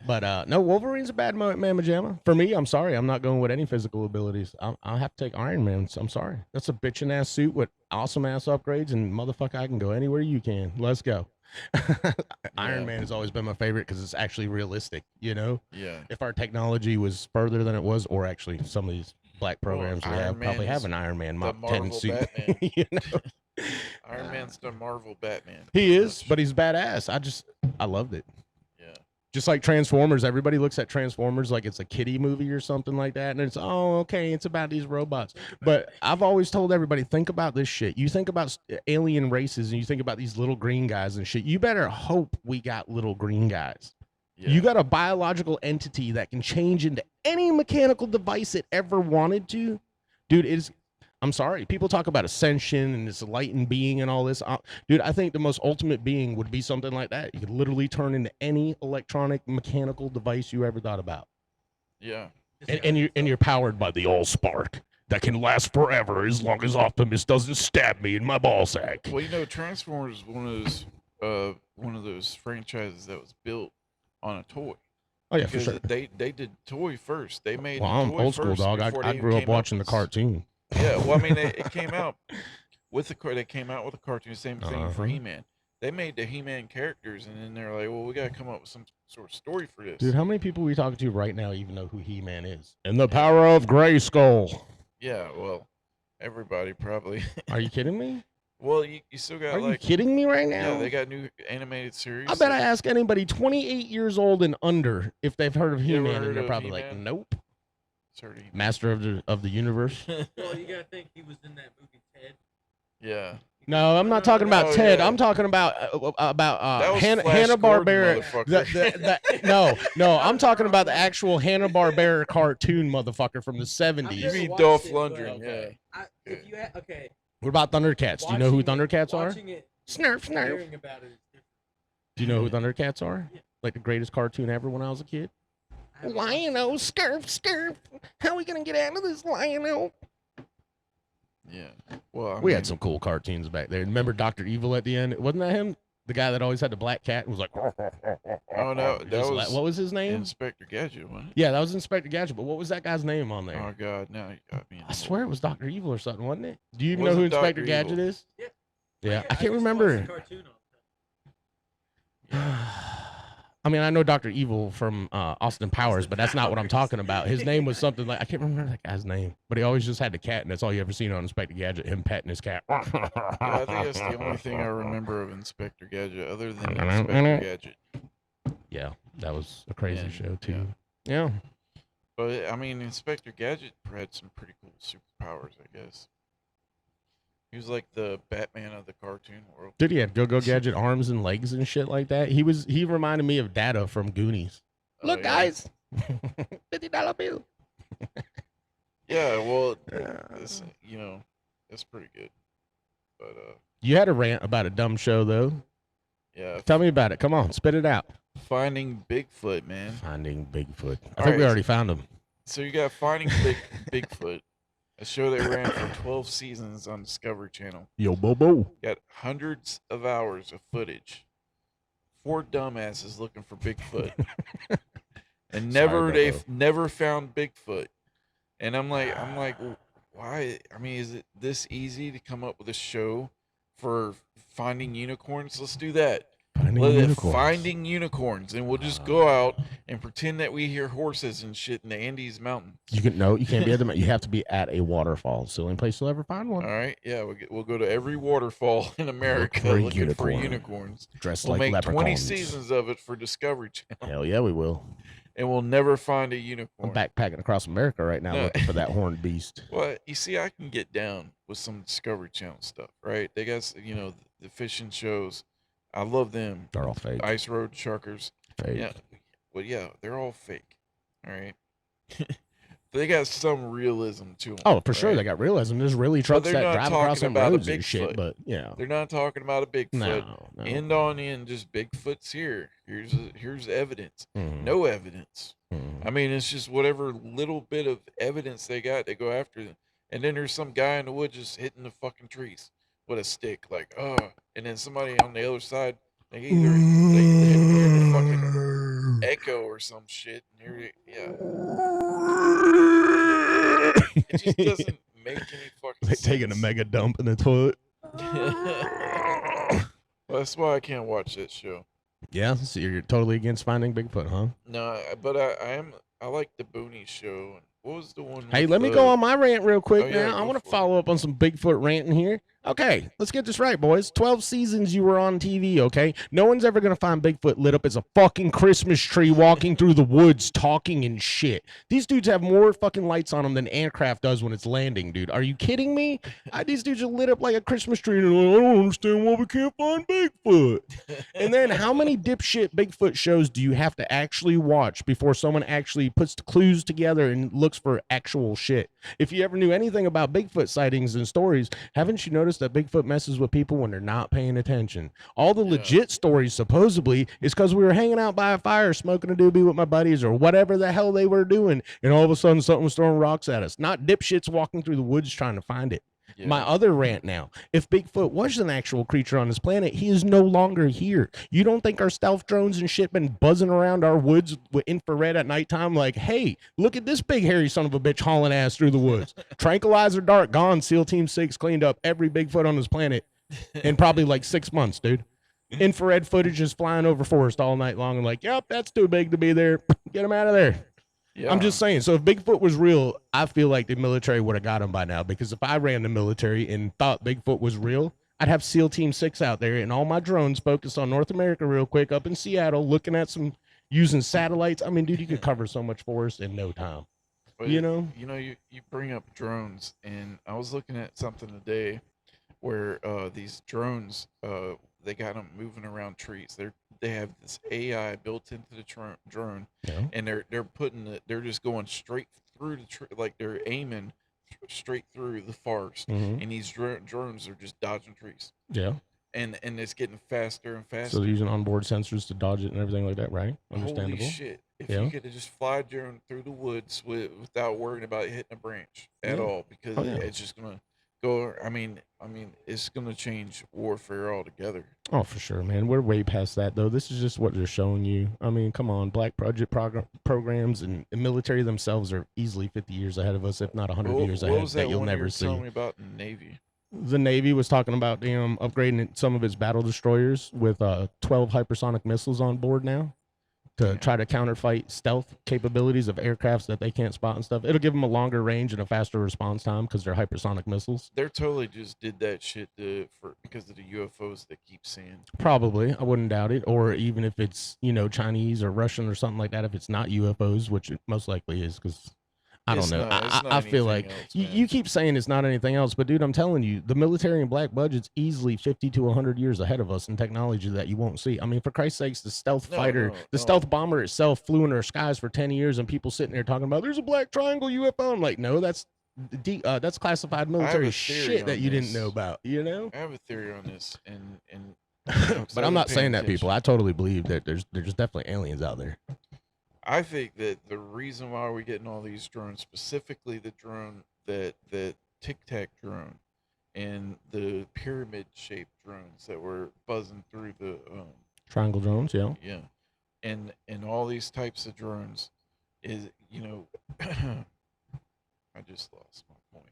But no, Wolverine's a bad mamma jamma. For me, I'm sorry. I'm not going with any physical abilities. I'll have to take Iron Man. I'm sorry. That's a bitchin' ass suit with awesome ass upgrades, and motherfucker, I can go anywhere you can. Let's go. Iron Man has always been my favorite because it's actually realistic, you know? Yeah. If our technology was further than it was, or actually some of these black programs we Iron have probably Man have is an Iron Man the Mach 10 Marvel suit. Batman. You know? Iron Man's the Marvel Batman. He is, but he's badass. I loved it. Yeah. Just like Transformers, everybody looks at Transformers like it's a kiddie movie or something like that, and it's okay, it's about these robots. But I've always told everybody, think about this shit. You think about alien races, and you think about these little green guys and shit. You better hope we got little green guys. Yeah. You got a biological entity that can change into any mechanical device it ever wanted to, dude. I'm sorry. People talk about ascension and this enlightened being and all this. Dude, I think the most ultimate being would be something like that. You could literally turn into any electronic mechanical device you ever thought about. Yeah. And you're powered by the all spark that can last forever as long as Optimus doesn't stab me in my ball sack. Well, Transformers is one of those franchises that was built on a toy. Oh yeah, for Because sure. they did toy first. They made. Well, the I'm toy old school, first dog. before I they grew up came watching the with- cartoon. Yeah, well, I mean, it came out with they came out with a cartoon. Same thing for Uh-huh. He-Man. They made the He-Man characters, and then they're like, well, we got to come up with some sort of story for this. Dude, how many people we talking to right now even know who He-Man is? And the power of Grayskull. Yeah, well, everybody probably. Are you kidding me? Well, you still got Are you like. kidding me right now? Yeah, they got new animated series. I bet I ask anybody 28 years old and under if they've heard of You ever He-Man, heard and they're of probably like, He-Man? nope. Sorry. Master of the universe. Well, you gotta think he was in that movie Ted. Yeah. No, I'm not talking about Oh, Ted. yeah. I'm talking about That was Hanna Flash Barbera. Gordon, No, I'm talking about the actual Hanna Barbera cartoon motherfucker from the I've 70s. You never mean watched Dolph it, but- Lundgren, yeah. If you okay, What about Thundercats? Do you know who watching it- Thundercats are? watching it, Snurf, snurf. hearing about it is different. Do you know who Thundercats are? Yeah. Like the greatest cartoon ever when I was a kid? I haven't watched Lion-O, scurf, scurf. How are we gonna get out of this, Lion-O? Yeah. Well, I We mean, had some cool cartoons back there. Remember Dr. Evil at the end? Wasn't that him? The guy that always had the black cat and was like, Oh, no, that Just was what was his name? Inspector Gadget, wasn't it? Yeah, that was Inspector Gadget, but what was that guy's name on there? Oh, God. Now you got me. in I the swear it mold. was Dr. Evil or something, wasn't it? Do you even Was know who it Dr. Inspector Gadget Evil? is? Yeah. Yeah, I just can't watched remember. the cartoon all I mean, I know Dr. Evil from Austin Powers, but that's not what I'm talking about. His name was something like, I can't remember that guy's name, but he always just had the cat, and that's all you ever seen on Inspector Gadget, him petting his cat. Yeah, I think that's the only thing I remember of Inspector Gadget, other than I know. Inspector Gadget. Yeah, that was a crazy And, show, too. Yeah. But I mean, Inspector Gadget had some pretty cool superpowers, I guess. He was like the Batman of the cartoon world. Dude, he had Go-Go Gadget arms and legs and shit like that. He reminded me of Data from Goonies. Oh, Look, yeah. guys, $50 bill. Yeah, well, this, that's pretty good. But You had a rant about a dumb show, though. yeah, Tell me about it. Come on, spit it out. Finding Bigfoot, man. Finding Bigfoot. I All think we right. already found him. So you got Finding Bigfoot, A show that ran for 12 seasons on Discovery Channel. Yo, Bobo. Got hundreds of hours of footage. 4 dumbasses looking for Bigfoot. And they've never found Bigfoot. And I'm like, well, why? I mean, is it this easy to come up with a show for finding unicorns? Let's do that. Finding unicorns, and we'll just go out and pretend that we hear horses and shit in the Andes Mountains. You can't be at the. You have to be at a waterfall. It's the only place you'll ever find one. All right, yeah, we'll go to every waterfall in America looking for unicorns. Dressed we'll like make 20 leprechauns. seasons of it for Discovery Channel. Hell yeah, we will. And we'll never find a unicorn. I'm backpacking across America right now looking for that horned beast. Well, you see, I can get down with some Discovery Channel stuff, right? They got, the fishing shows. I love them. They're all fake. Ice Road Sharkers. Fake. Yeah. Well, yeah, they're all fake. All right. They got some realism to them. Oh, for sure, right? they got realism. There's really trucks they're that not drive across talking some about a roads and shit, Bigfoot. but yeah. They're not talking about a Bigfoot. No. End on end, just Bigfoot's here. Here's evidence. Mhm. No evidence. Mhm. I mean, it's just whatever little bit of evidence they got, they go after them. And then there's some guy in the woods just hitting the fucking trees with a stick, like, and then somebody on the other side, they hear the fucking echo or some shit. And it just doesn't make any fucking They sense. taking a mega dump in the toilet. Well, that's why I can't watch that show. Yeah, so you're totally against finding Bigfoot, huh? No, but I like the Boonies show. What was the one? Hey, with let me go on my rant real quick Oh, yeah, now. I go want to for it. follow up on some Bigfoot ranting here. Okay, let's get this right, boys. 12 seasons you were on TV, okay? No one's ever going to find Bigfoot lit up as a fucking Christmas tree walking through the woods talking and shit. These dudes have more fucking lights on them than aircraft does when it's landing, dude. Are you kidding me? These dudes are lit up like a Christmas tree. And I don't understand why we can't find Bigfoot. And then how many dipshit Bigfoot shows do you have to actually watch before someone actually puts the clues together and looks for actual shit? If you ever knew anything about Bigfoot sightings and stories, haven't you noticed that Bigfoot messes with people when they're not paying attention? All the legit stories supposedly is because we were hanging out by a fire smoking a doobie with my buddies or whatever the hell they were doing, and all of a sudden something was throwing rocks at us. Not dipshits walking through the woods trying to find it. Yeah. My other rant now. If Bigfoot was an actual creature on this planet, he is no longer here. You don't think our stealth drones and shit been buzzing around our woods with infrared at nighttime like, hey, look at this big hairy son of a bitch hauling ass through the woods. Tranquilizer dart gone. SEAL Team 6 cleaned up every Bigfoot on this planet in probably like 6 months, dude. Infrared footage is flying over forest all night long and like, yep, that's too big to be there. Get him out of there. Yeah. I'm just saying. So if Bigfoot was real, I feel like the military would have got him by now. Because if I ran the military and thought Bigfoot was real, I'd have SEAL Team 6 out there and all my drones focused on North America real quick up in Seattle, looking at using satellites. I mean, dude, you could cover so much forest in no time. But You know? you bring up drones, and I was looking at something today where these drones, they got them moving around trees. They have this AI built into the drone, Yeah. and they're just going straight through the tree, like they're aiming straight through the forest, Mhm. and these drones are just dodging trees, Yeah. and it's getting faster and faster. So they're using onboard sensors to dodge it and everything like that, right? Understandable. Holy shit! If Yeah. you could just fly drone through the woods without worrying about hitting a branch at Yeah. all, because Oh, yeah. it's just gonna go. I mean, it's gonna change warfare altogether. Oh, for sure, man. We're way past that, though. This is just what they're showing you. I mean, come on. Black project programs and the military themselves are easily 50 years ahead of us, if not 100 years What ahead, was that you'll one you never were see. telling me about in the Navy? The Navy was talking about upgrading some of its battle destroyers with 12 hypersonic missiles on board now to try to counterfight stealth capabilities of aircrafts that they can't spot and stuff. It'll give them a longer range and a faster response time because they're hypersonic missiles. They're totally just did that shit because of the UFOs they keep seeing. Probably, I wouldn't doubt it. Or even if it's Chinese or Russian or something like that, if it's not UFOs, which it most likely is, because I don't It's know. not- it's not I feel like anything else, you man. keep saying it's not anything else, but dude, I'm telling you, the military and black budget's easily 50 to 100 years ahead of us in technology that you won't see. I mean, for Christ's sakes, the stealth fighter, the stealth bomber itself flew in our skies for 10 years, and people sitting there talking about there's a black triangle UFO. I'm like, no, that's classified military theory shit that on you didn't this. know about. You know. I have a theory on this, and But I'm not saying that, people. I totally believe that there's definitely aliens out there. I think that the reason why we're getting all these drones, specifically the drone that Tic Tac drone and the pyramid shaped drones that were buzzing through the Triangle drones, yeah. yeah, and all these types of drones is I just lost my point.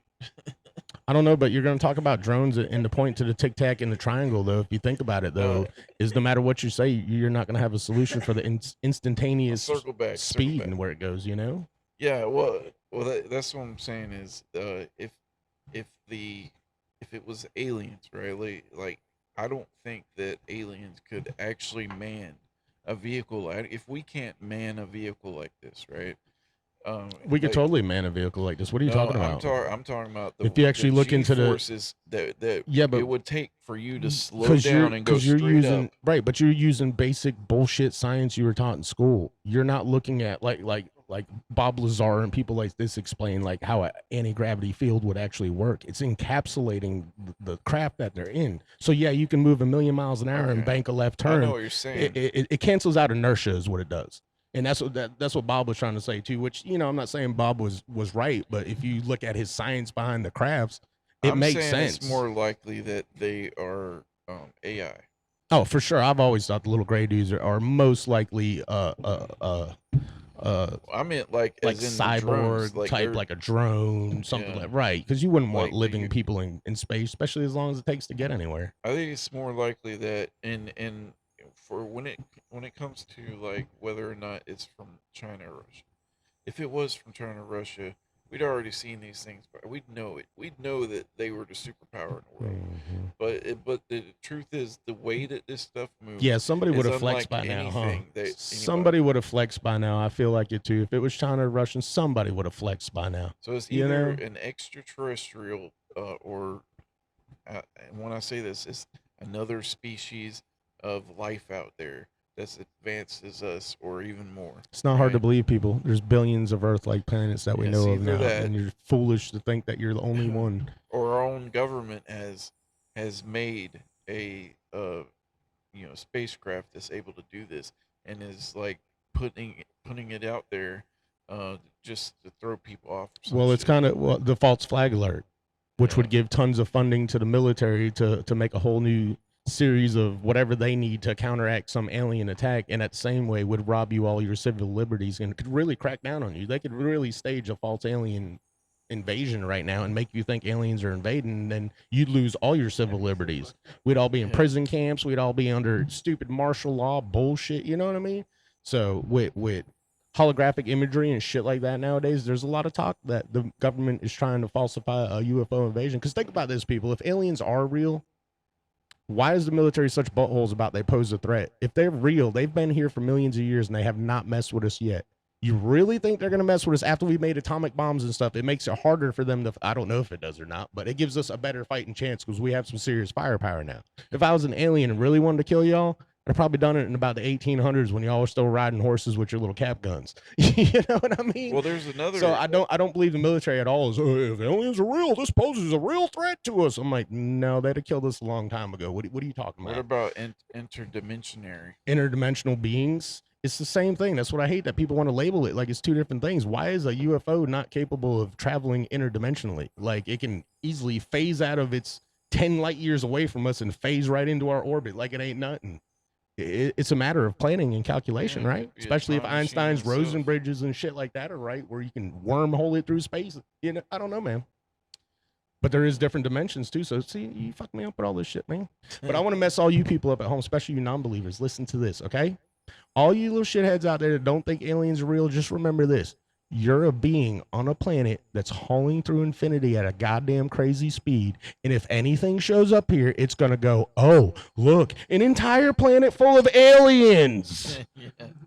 I don't know, but you're going to talk about drones and the point to the tic tac and the triangle, though. If you think about it, though, is no matter what you say, you're not going to have a solution for the instantaneous circle back speed and where it goes. Yeah, well, that's what I'm saying is if it was aliens, right? Like I don't think that aliens could actually man a vehicle. If we can't man a vehicle like this, right? We could totally man a vehicle like this. What are you talking about? I'm talking about if you actually look into the forces that but it would take for you to slow down and go straight up. Right, but you're using basic bullshit science you were taught in school. You're not looking at like Bob Lazar and people like this explain like how an anti-gravity field would actually work. It's encapsulating the craft that they're in. So yeah, you can move 1,000,000 miles an hour and bank a left turn. I know what you're saying. It cancels out inertia is what it does. And that's what Bob was trying to say too, which, I'm not saying Bob was right, but if you look at his science behind the crafts, it makes sense. It's more likely that they are AI. Oh, for sure. I've always thought the little gray dudes are most likely I meant like cyborg drones, type, like a drone, something like right, because you wouldn't want living people in space, especially as long as it takes to get anywhere. I think it's more likely that in for when it comes to like whether or not it's from China or Russia. If it was from China or Russia, we'd already seen these things, but we'd know it. We'd know that they were the superpower in the world. Mm-hmm. But the truth is, the way that this stuff moves. Yeah, somebody would have flexed by now, huh? Somebody would have flexed by now. I feel like it too. If it was China or Russian, somebody would have flexed by now. So it's either an extraterrestrial or, and when I say this, it's another species of life out there that's advanced as us or even more. It's not hard to believe, people. There's billions of Earth-like planets that we know of now, and you're foolish to think that you're the only one. Or our own government has made a spacecraft that's able to do this and is like putting it out there just to throw people off. Well, it's kind of the false flag alert, which would give tons of funding to the military to make a whole new series of whatever they need to counteract some alien attack, and that same way would rob you all your civil liberties and could really crack down on you. They could really stage a false alien invasion right now and make you think aliens are invading, and then you'd lose all your civil liberties. We'd all be in prison camps. We'd all be under stupid martial law bullshit. You know what I mean? So with holographic imagery and shit like that nowadays, there's a lot of talk that the government is trying to falsify a UFO invasion. Because think about this, people. If aliens are real, why is the military such buttholes about they pose a threat? If they're real, they've been here for millions of years and they have not messed with us yet. You really think they're going to mess with us after we made atomic bombs and stuff? It makes it harder for them to, I don't know if it does or not, but it gives us a better fighting chance because we have some serious firepower now. If I was an alien and really wanted to kill y'all, I'd probably done it in about the 1800s when y'all were still riding horses with your little cap guns. You know what I mean? Well, there's another. So I don't believe the military at all. Is if aliens are real, this poses a real threat to us. I'm like, no, they'd have killed us a long time ago. What are you talking about? What about interdimensional beings? It's the same thing. That's what I hate, that people want to label it like it's two different things. Why is a UFO not capable of traveling interdimensionally? Like it can easily phase out of its 10 light years away from us and phase right into our orbit like it ain't nothing. It's a matter of planning and calculation, right? Especially if Einstein's Rosen bridges and shit like that are right, where you can wormhole it through space. I don't know, man. But there is different dimensions too. So see, you fucked me up with all this shit, man. But I want to mess all you people up at home, especially you non-believers. Listen to this, okay? All you little shitheads out there that don't think aliens are real, just remember this. You're a being on a planet that's hauling through infinity at a goddamn crazy speed. And if anything shows up here, it's going to go, oh, look, an entire planet full of aliens.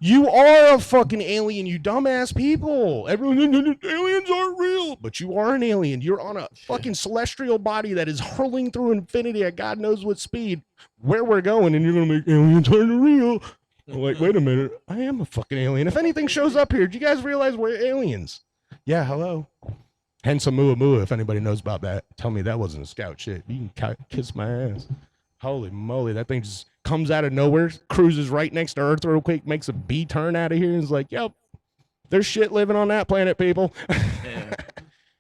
You are a fucking alien, you dumbass people. Everyone, aliens aren't real. But you are an alien. You're on a fucking celestial body that is hurling through infinity at God knows what speed. Where we're going, and you're going to make aliens aren't real. I'm like, wait a minute, I am a fucking alien. If anything shows up here, do you guys realize we're aliens? Yeah, hello. Hence a Muamua, if anybody knows about that. Tell me that wasn't a scout shit. You can kiss my ass. Holy moly, that thing just comes out of nowhere, cruises right next to Earth real quick, makes a B-turn out of here, and is like, yep, there's shit living on that planet, people. Yeah.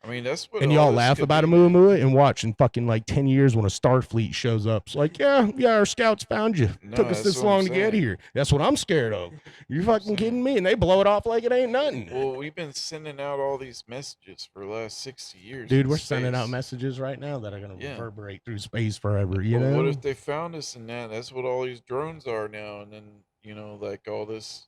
I mean, that's what. And all y'all this laugh could about be, a man. Muamua and watch in fucking like 10 years when a Starfleet shows up. It's like, yeah, our scouts found you. No, Took us that's this what I'm long to get saying. here. That's what I'm scared of. You fucking saying. kidding me? And they blow it off like it ain't nothing. Well, we've been sending out all these messages for the last 60 years. Dude, in we're sending out space. messages right now that are going to Yeah. reverberate through space forever, you Well, know? what if they found us in that? That's what all these drones are now. And then, like all this,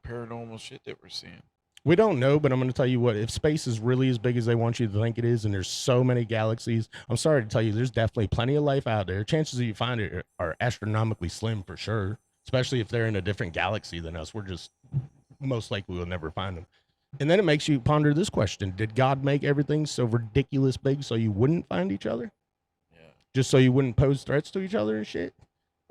paranormal shit that we're seeing. We don't know, but I'm going to tell you what, if space is really as big as they want you to think it is, and there's so many galaxies, I'm sorry to tell you, there's definitely plenty of life out there. Chances of you find it are astronomically slim for sure, especially if they're in a different galaxy than us. We're just most likely will never find them. And then it makes you ponder this question. Did God make everything so ridiculous big so you wouldn't find each other? Yeah. Just so you wouldn't pose threats to each other and shit?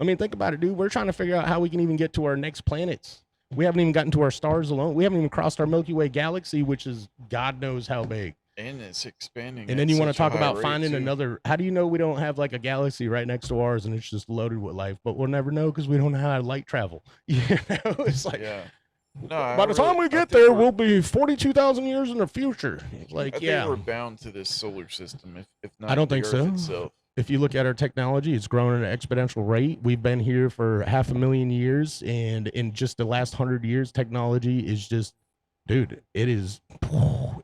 I mean, think about it, dude. We're trying to figure out how we can even get to our next planets. We haven't even gotten to our stars alone. We haven't even crossed our Milky Way galaxy, which is God knows how big. And it's expanding. And then you want to talk about finding another. How do you know we don't have like a galaxy right next to ours and it's just loaded with life? But we'll never know because we don't know how light travel. It's like, Yeah. No, by the time we get there, we'll be 42,000 years in the future. It's like, I think yeah. we're bound to this solar system, if not I don't the think Earth so. itself. If you look at our technology, it's growing at an exponential rate. We've been here for 500,000 years, and in just the last 100 years, technology is just, dude, it is.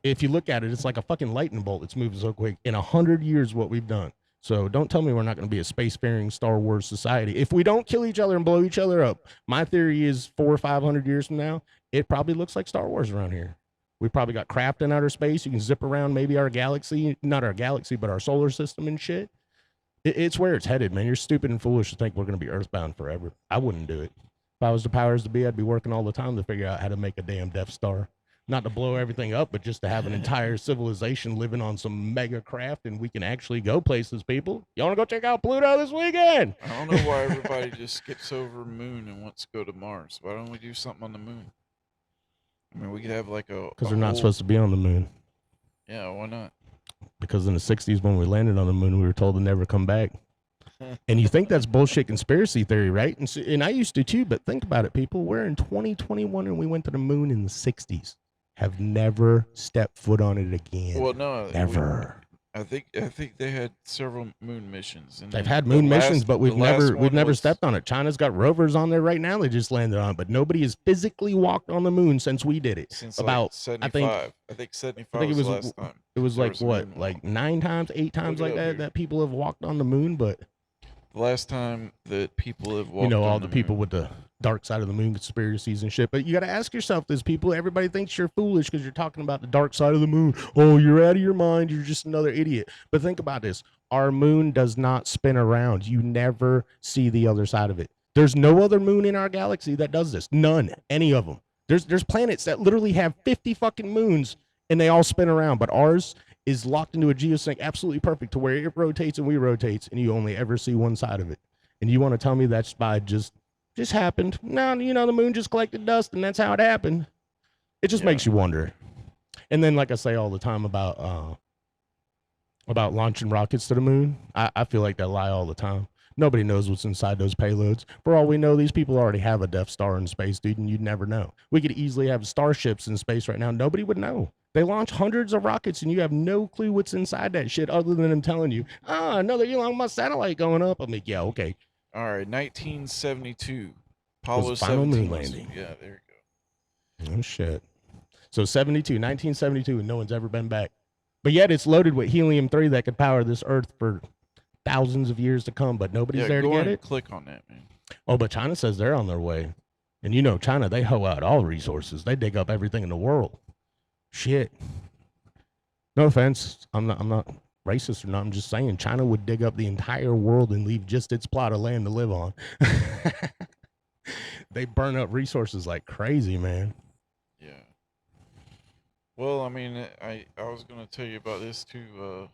If you look at it, it's like a fucking lightning bolt. It's moving so quick. In 100 years, what we've done. So don't tell me we're not going to be a spacefaring Star Wars society. If we don't kill each other and blow each other up, my theory is 400 or 500 years from now, it probably looks like Star Wars around here. We probably got craft in outer space. You can zip around maybe our galaxy, not our galaxy, but our solar system and shit. It's where it's headed, man. You're stupid and foolish to think we're going to be earthbound forever. I wouldn't do it. If I was the powers to be, I'd be working all the time to figure out how to make a damn Death Star. Not to blow everything up, but just to have an entire civilization living on some mega craft, and we can actually go places, people. You want to go check out Pluto this weekend? I don't know why everybody just skips over moon and wants to go to Mars. Why don't we do something on the moon? I mean, we could have like a... Because they're not supposed to be on the moon. Yeah, why not? Because in the 60s when we landed on the moon, we were told to never come back. And you think that's bullshit conspiracy theory, right? And I used to too, but think about it, people. We're in 2021 and we went to the moon in the 60s. Have never stepped foot on it again. Well, no. Never. I think they had several moon missions. And They've then had the moon missions, last- but the last we've one never was- stepped on it. China's got rovers on there right now. They just landed on it, but nobody has physically walked on the moon since we did it. Since about like 75. I think 75 it was was the last time. it was there like was a what, moon like walk. 9 times, 8 times Look it like up that here. people have walked on the moon, but The last time that people have walked you know, on all the people moon. with the dark side of the moon conspiracies and shit. But you got to ask yourself this, people. Everybody thinks you're foolish because you're talking about the dark side of the moon. Oh, you're out of your mind. You're just another idiot. But think about this. Our moon does not spin around. You never see the other side of it. There's no other moon in our galaxy that does this. None. Any of them. There's planets that literally have 50 fucking moons and they all spin around. But ours is locked into a geosync absolutely perfect to where it rotates and we rotates and you only ever see one side of it. And you want to tell me that's by just happened? No, you know, the moon just collected dust and that's how it happened. It just makes you wonder. And then, like I say all the time about launching rockets to the moon, I feel like they lie all the time. Nobody knows what's inside those payloads. For all we know, these people already have a Death Star in space, dude, and you'd never know. We could easily have starships in space right now. Nobody would know. They launch hundreds of rockets, and you have no clue what's inside that shit other than them telling you, another Elon Musk satellite going up. I'm like, yeah, okay. All right, 1972. Apollo Was the final 17. moon landing. Yeah, there you go. Oh, shit. So 1972, and no one's ever been back. But yet it's loaded with helium-3 that could power this Earth for thousands of years to come, but nobody's there to go get on and it. click on that, man. Oh, but China says they're on their way. And you know, China, they hoe out all resources. They dig up everything in the world. Shit. No offense. I'm not racist or not. I'm just saying China would dig up the entire world and leave just its plot of land to live on. They burn up resources like crazy, man. Yeah. Well, I mean, I was gonna tell you about this too.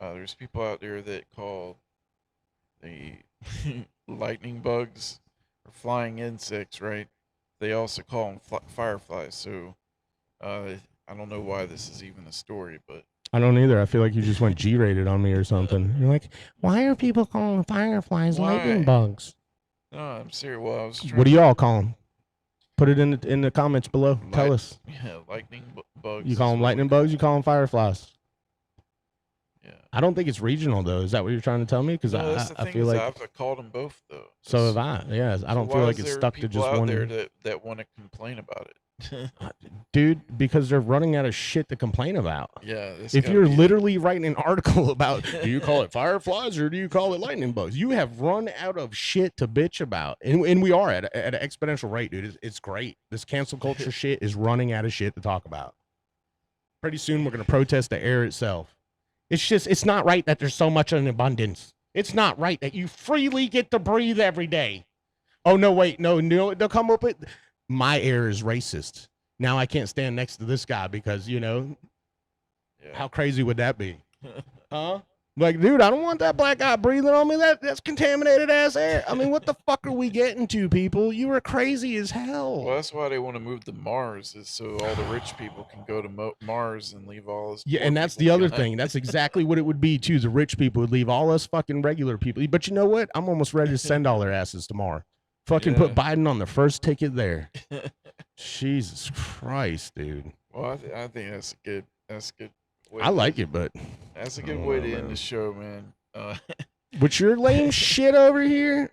There's people out there that call the lightning bugs or flying insects, right? They also call them fireflies. So I don't know why this is even a story, but I don't either. I feel like you just went G-rated on me or something. You're like, why are people calling fireflies lightning Why? bugs? no, I'm serious. Well, I was trying What do y'all call them? Put it in the comments below. Tell us. Yeah, lightning bugs. You call is them what we lightning call bugs. You call them fireflies. Yeah. I don't think it's regional though. Is that what you're trying to tell me? Because No, that's the I thing feel is like I've called them both though. so have I. Yeah, I don't feel like it's stuck to just out one. there that want to complain about it. Dude, because they're running out of shit to complain about. Yeah. This If gotta you're be- literally writing an article about do you call it fireflies or do you call it lightning bugs, you have run out of shit to bitch about. And we are at an exponential rate, dude. It's great. This cancel culture shit is running out of shit to talk about. Pretty soon we're going to protest the air itself. It's not right that there's so much in abundance. It's not right that you freely get to breathe every day. Oh, no, wait. No, they'll come up with my air is racist. Now I can't stand next to this guy because, Yeah. how crazy would that be? Huh? Like, dude, I don't want that black guy breathing on me. That's contaminated ass air. I mean, what the fuck are we getting to, people? You are crazy as hell. Well, that's why they want to move to Mars, is so all the rich people can go to Mars and leave all us. Yeah, poor and that's people the other behind. thing. That's exactly what it would be, too. The rich people would leave all us fucking regular people. But you know what? I'm almost ready to send all their asses tomorrow. Fucking put Yeah. Biden on the first ticket there. Jesus Christ, dude. Well, I think that's a good. Way I like it, but That's a I good don't way know, to end man. the show, man. but you're lame shit over here.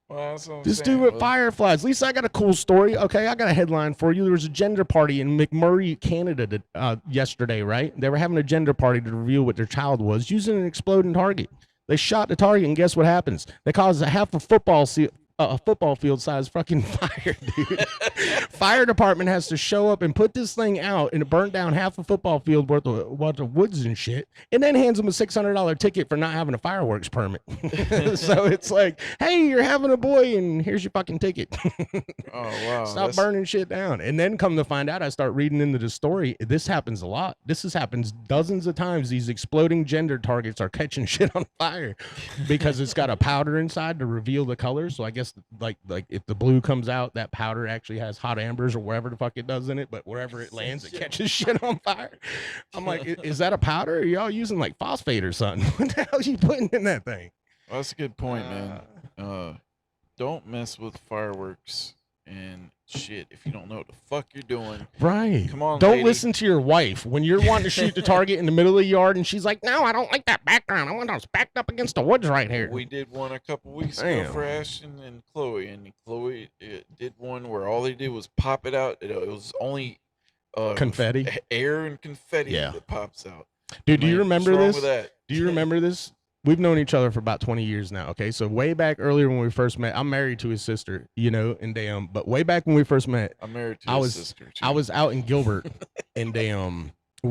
Well, that's what I'm This saying. dude with Well, fireflies. At least I got a cool story. Okay, I got a headline for you. There was a gender party in McMurray, Canada, yesterday, right? They were having a gender party to reveal what their child was using an exploding target. They shot the target, and guess what happens? They caused half a football field size fucking fire, dude. Fire department has to show up and put this thing out, and it burned down half a football field worth of woods and shit, and then hands them a $600 ticket for not having a fireworks permit. So it's like, hey, you're having a boy, and here's your fucking ticket. Oh wow! Stop that's- burning shit down. And then come to find out, I start reading into the story. This happens a lot. Happens dozens of times. These exploding gender targets are catching shit on fire because it's got a powder inside to reveal the colors. So I guess like if the blue comes out, that powder actually has hot ambers or wherever the fuck it does in it. But wherever it lands, it catches shit on fire. I'm like, is that a powder? Or are y'all using like phosphate or something? What the hell are you putting in that thing? Well, that's a good point, man. Don't mess with fireworks and shit if you don't know what the fuck you're doing. Right. Come on, Don't lady. listen to your wife when you're wanting to shoot the target in the middle of the yard and she's like, no, I don't like that background. I want us backed up against the woods right here. We did one a couple weeks ago Damn. for Ashton and Chloe, and Chloe did one where all they did was pop it out. It was only Confetti. air and confetti Yeah. that pops out. Dude, do you Man, what's remember wrong this? with that? Do you remember this? We've known each other for about 20 years now. Okay. So way back earlier when we first met, I'm married to his sister, and but way back when we first met, I'm married to I his was- sister. Too. I was out in Gilbert and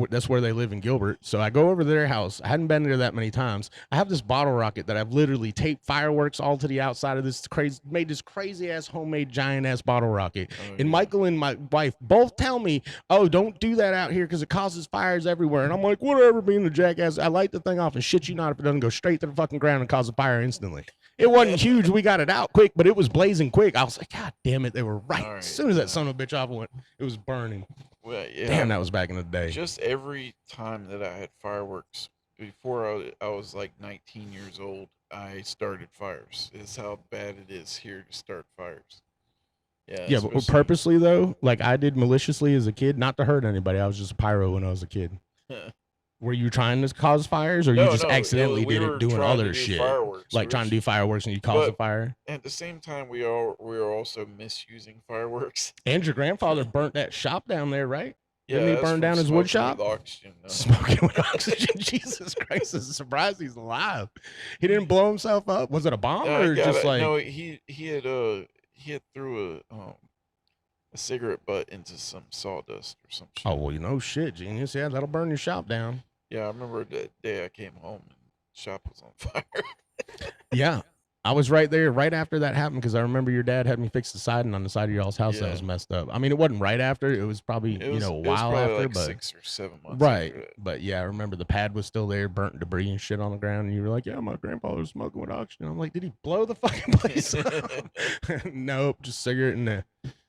that's where they live in Gilbert. So I go over to their house. I hadn't been there that many times. I have this bottle rocket that I've literally taped fireworks all to the outside of this made this crazy ass homemade giant ass bottle rocket. Oh, And yeah. Michael and my wife both tell me, oh, don't do that out here because it causes fires everywhere. And I'm like, whatever, being the jackass. I light the thing off and shit you not if it doesn't go straight to the fucking ground and cause a fire instantly. It wasn't huge. We got it out quick, but it was blazing quick. I was like, God damn it. They were right. All right, As soon as yeah. that son of a bitch off went, it was burning. Well, yeah. Damn, that was back in the day. Just every time that I had fireworks, before I was like 19 years old, I started fires. It's how bad it is here to start fires. Yeah. Yeah, but especially- purposely though, like I did maliciously as a kid, not to hurt anybody. I was just a pyro when I was a kid. Were you trying to cause fires, or you just accidentally we did were it doing trying to other do shit, fireworks. like We trying to were- do fireworks and you caused a But- fire? At the same time, we are also misusing fireworks. And your grandfather burnt that shop down there, right? Yeah, Didn't he that's burn from down his wood smoking with shop? oxygen, no. Smoking with oxygen. Jesus Christ! It's a surprise he's alive. He didn't blow himself up. Was it a bomb No, or I got just it. like? No, he had threw a cigarette butt into some sawdust or some shit. Oh well, you know, shit, genius. Yeah, that'll burn your shop down. Yeah, I remember that day I came home and shop was on fire. Yeah. I was right there right after that happened because I remember your dad had me fix the siding on the side of y'all's house that Yeah. was messed up. I mean, it wasn't right after. It was probably, It was, a it was while probably after, like but 6 or 7 months. right. after that. But yeah, I remember the pad was still there, burnt debris and shit on the ground. And you were like, yeah, my grandfather was smoking with oxygen. I'm like, did he blow the fucking place up? Nope, just cigarette in there.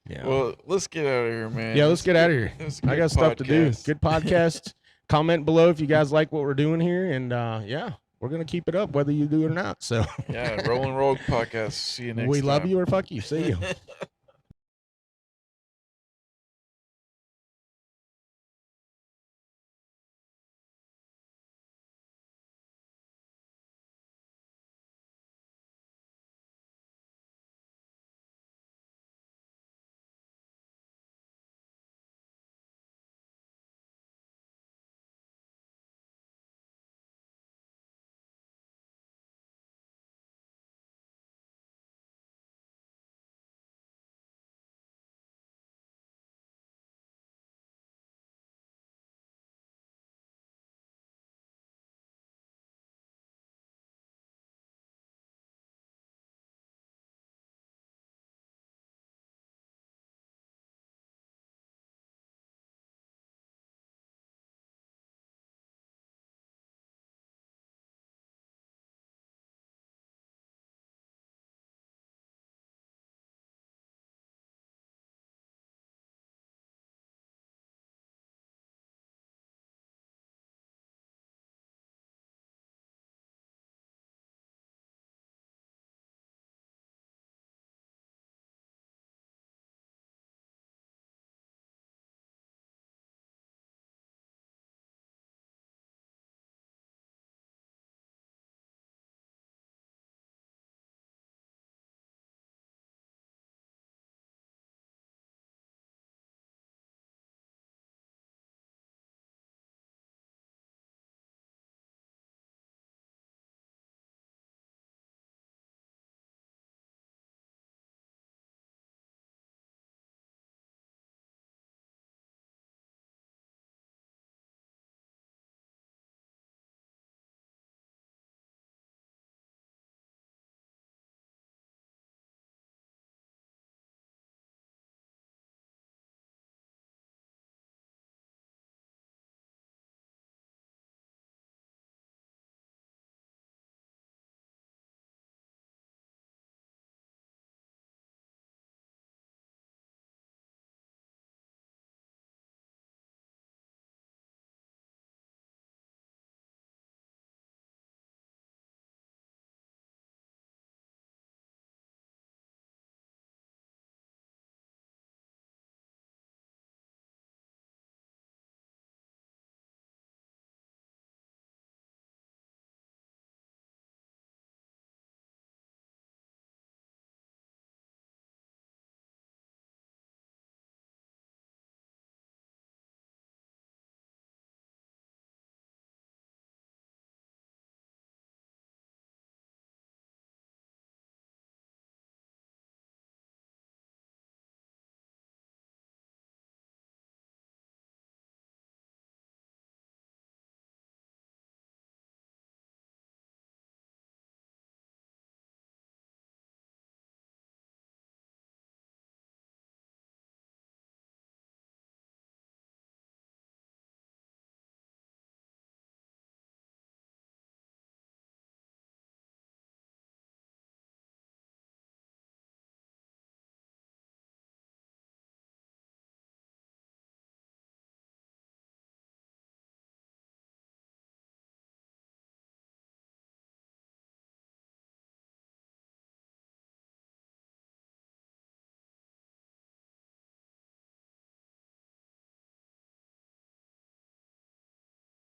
Yeah. Well, let's get out of here, man. yeah, let's get out of here. This is a I good got stuff to do. podcast. Good podcast. Comment below if you guys like what we're doing here. And yeah, we're going to keep it up whether you do or not. So Yeah, Rolling Rogue podcast. See you next time. we love you or fuck you. See you.